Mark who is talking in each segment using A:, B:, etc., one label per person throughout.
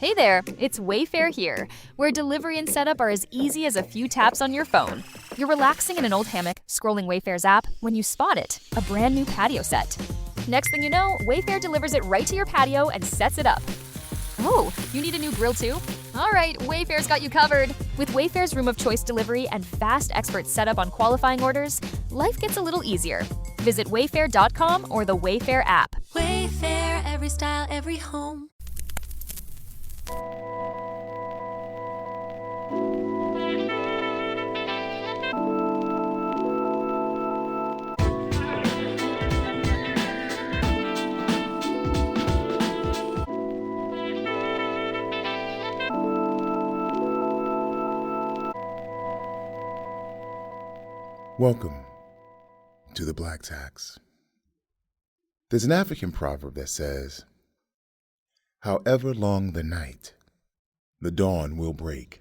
A: Hey there, it's Wayfair here, where delivery and setup are as easy as a few taps on your phone. You're relaxing in an old hammock, scrolling Wayfair's app, when you spot it, a brand new patio set. Next thing you know, Wayfair delivers it right to your patio and sets it up. Oh, you need a new grill too? All right, Wayfair's got you covered. With Wayfair's Room of Choice delivery and fast expert setup on qualifying orders, life gets a little easier. Visit wayfair.com or the Wayfair app.
B: Wayfair, every style, every home.
C: Welcome to the Black Tax. There's an African proverb that says, however long the night, the dawn will break.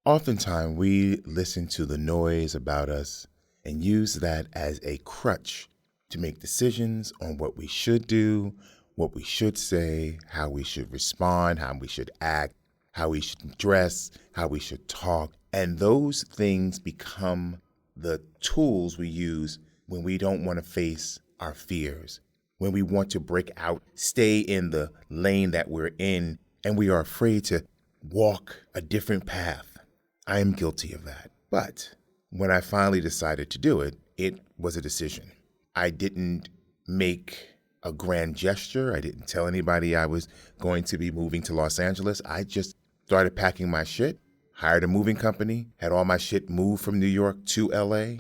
C: Oftentimes we listen to the noise about us and use that as a crutch to make decisions on what we should do, what we should say, how we should respond, how we should act, how we should dress, how we should talk. And those things become the tools we use when we don't want to face our fears, when we want to break out, stay in the lane that we're in, and we are afraid to walk a different path. I am guilty of that. But when I finally decided to do it, it was a decision. I didn't make a grand gesture. I didn't tell anybody I was going to be moving to Los Angeles. I just started packing my shit. Hired a moving company, had all my shit moved from New York to LA,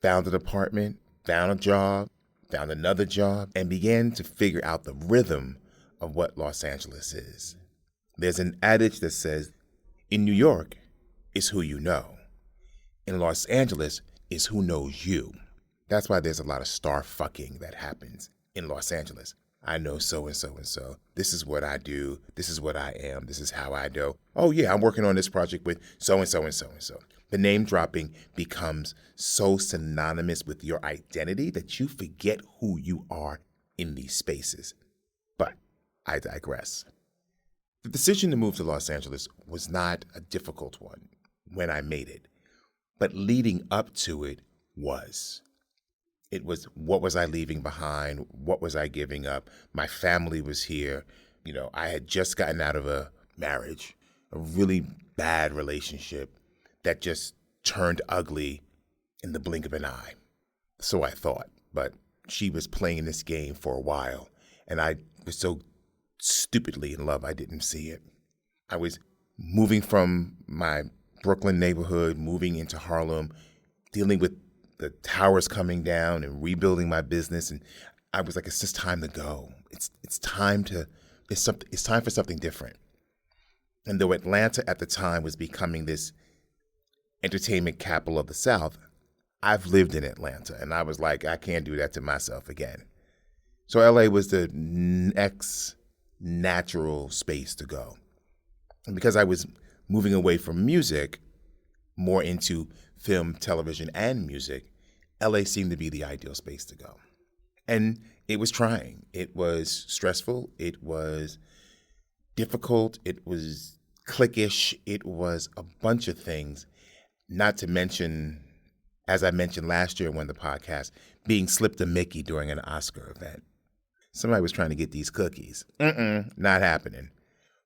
C: found an apartment, found a job, found another job, and began to figure out the rhythm of what Los Angeles is. There's an adage that says, in New York, it's who you know. In Los Angeles, it's who knows you. That's why there's a lot of star fucking that happens in Los Angeles. I know so-and-so and so. This is what I do. This is what I am. This is how I do. Oh, yeah, I'm working on this project with so-and-so and so-and-so. The name dropping becomes so synonymous with your identity that you forget who you are in these spaces. But I digress. The decision to move to Los Angeles was not a difficult one when I made it, but leading up to it was. It was, what was I leaving behind? What was I giving up? My family was here. You know, I had just gotten out of a marriage, a really bad relationship that just turned ugly in the blink of an eye. So I thought, but she was playing this game for a while, and I was so stupidly in love I didn't see it. I was moving from my Brooklyn neighborhood, moving into Harlem, dealing with the towers coming down and rebuilding my business, and I was like, it's just time to go. It's time for something different. And though Atlanta at the time was becoming this entertainment capital of the South, I've lived in Atlanta, and I was like, I can't do that to myself again. So LA was the next natural space to go. And because I was moving away from music, more into film, television, and music, LA seemed to be the ideal space to go. And it was trying. It was stressful. It was difficult. It was cliquish. It was a bunch of things, not to mention, as I mentioned last year when the podcast, being slipped a Mickey during an Oscar event. Somebody was trying to get these cookies. Not happening.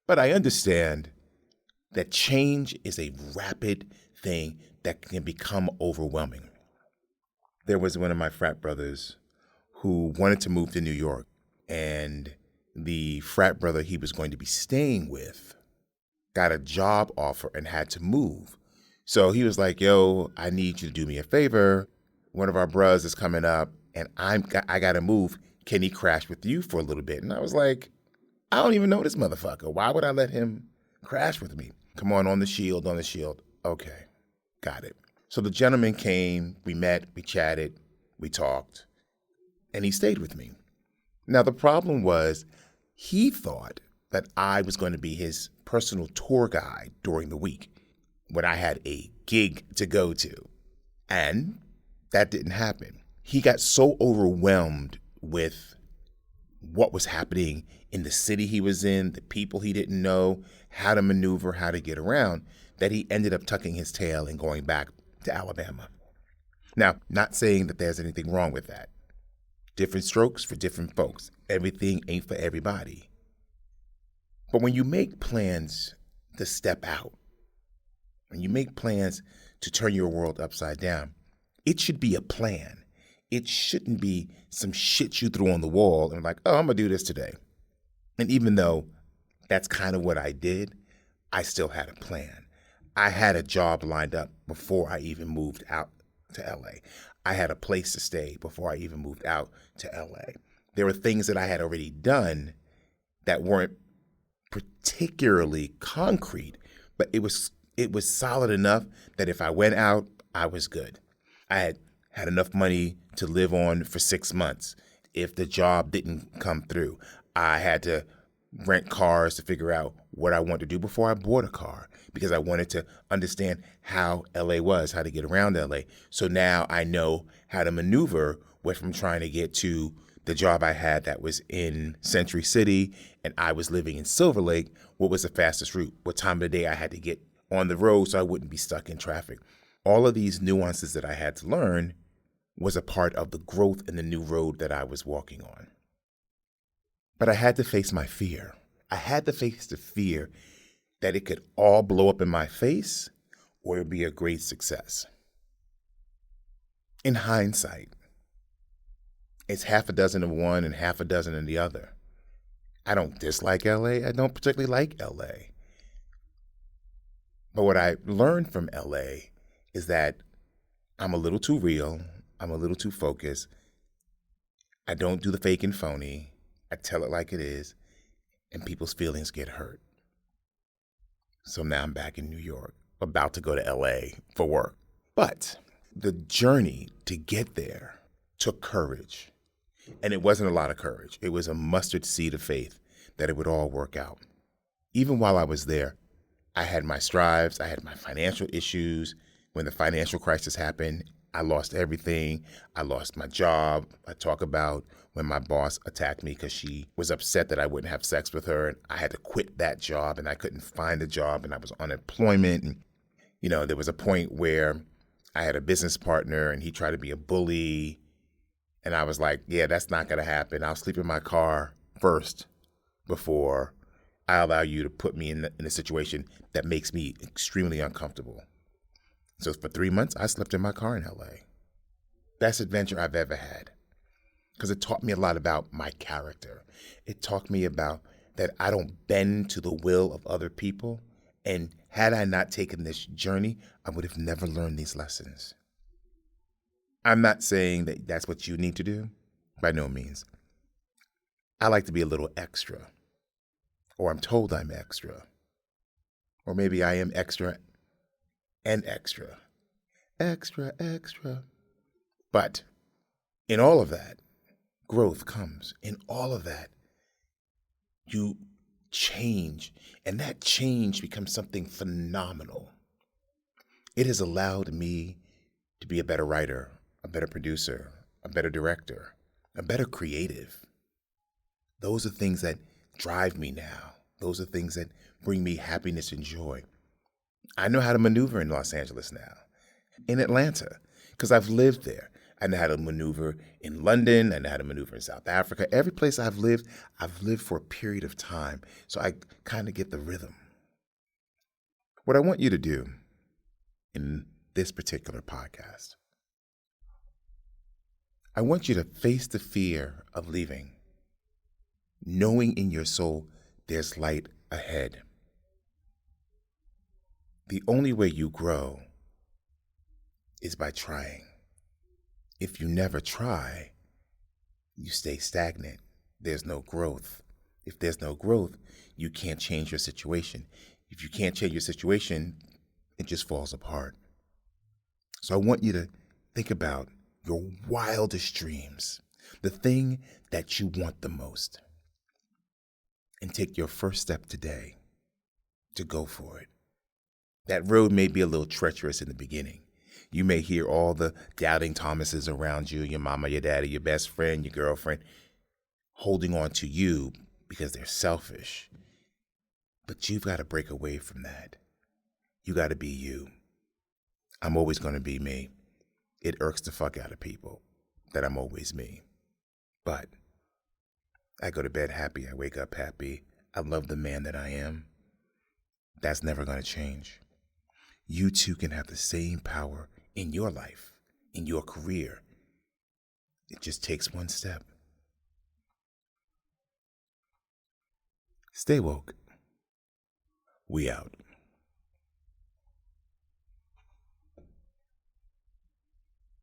C: But I understand that change is a rapid thing that can become overwhelming. There was one of my frat brothers who wanted to move to New York, and the frat brother he was going to be staying with got a job offer and had to move. So he was like, yo, I need you to do me a favor. One of our bros is coming up, and I got to move. Can he crash with you for a little bit? And I was like, I don't even know this motherfucker. Why would I let him crash with me? Come on the shield. Okay, got it. So the gentleman came, we met, we chatted, we talked, and he stayed with me. Now, the problem was he thought that I was going to be his personal tour guide during the week when I had a gig to go to. And that didn't happen. He got so overwhelmed with what was happening in the city he was in, the people he didn't know, how to maneuver, how to get around, that he ended up tucking his tail and going back to Alabama. Now, not saying that there's anything wrong with that. Different strokes for different folks. Everything ain't for everybody. But when you make plans to step out, when you make plans to turn your world upside down, it should be a plan. It shouldn't be some shit you threw on the wall and like, oh, I'm going to do this today. And even though that's kind of what I did, I still had a plan. I had a job lined up before I even moved out to LA. I had a place to stay before I even moved out to LA. There were things that I had already done that weren't particularly concrete, but it was solid enough that if I went out, I was good. I had enough money to live on for 6 months. If the job didn't come through, I had to rent cars to figure out what I wanted to do before I bought a car, because I wanted to understand how LA was, how to get around LA. So now I know how to maneuver from trying to get to the job I had that was in Century City and I was living in Silver Lake. What was the fastest route? What time of the day I had to get on the road so I wouldn't be stuck in traffic. All of these nuances that I had to learn was a part of the growth in the new road that I was walking on. But I had to face my fear. I had to face the fear that it could all blow up in my face or it'd be a great success. In hindsight, it's half a dozen of one and half a dozen of the other. I don't dislike LA. I don't particularly like LA. But what I learned from LA is that I'm a little too real. I'm a little too focused. I don't do the fake and phony. I tell it like it is, and people's feelings get hurt. So now I'm back in New York, about to go to LA for work. But the journey to get there took courage. And it wasn't a lot of courage. It was a mustard seed of faith that it would all work out. Even while I was there, I had my strives. I had my financial issues. When the financial crisis happened, I lost everything. I lost my job. I talk about when my boss attacked me because she was upset that I wouldn't have sex with her. And I had to quit that job and I couldn't find a job and I was on unemployment. And, there was a point where I had a business partner and he tried to be a bully. And I was like, yeah, that's not going to happen. I'll sleep in my car first before I allow you to put me in a situation that makes me extremely uncomfortable. So for 3 months, I slept in my car in LA. Best adventure I've ever had. Because it taught me a lot about my character. It taught me about that I don't bend to the will of other people. And had I not taken this journey, I would have never learned these lessons. I'm not saying that that's what you need to do. By no means. I like to be a little extra. Or I'm told I'm extra. Or maybe I am extra and extra. Extra, extra. But in all of that, growth comes. In all of that, you change. And that change becomes something phenomenal. It has allowed me to be a better writer, a better producer, a better director, a better creative. Those are things that drive me now. Those are things that bring me happiness and joy. I know how to maneuver in Los Angeles now, in Atlanta, because I've lived there. I know how to maneuver in London. I know how to maneuver in South Africa. Every place I've lived for a period of time. So I kind of get the rhythm. What I want you to do in this particular podcast, I want you to face the fear of leaving, knowing in your soul there's light ahead. The only way you grow is by trying. If you never try, you stay stagnant. There's no growth. If there's no growth, you can't change your situation. If you can't change your situation, it just falls apart. So I want you to think about your wildest dreams, the thing that you want the most, and take your first step today to go for it. That road may be a little treacherous in the beginning. You may hear all the doubting Thomases around you, your mama, your daddy, your best friend, your girlfriend. holding on to you because they're selfish. But you've got to break away from that. You got to be you. I'm always going to be me. It irks the fuck out of people that I'm always me. But I go to bed happy. I wake up happy. I love the man that I am. That's never going to change. You too can have the same power in your life, in your career. It just takes one step. Stay woke. We out.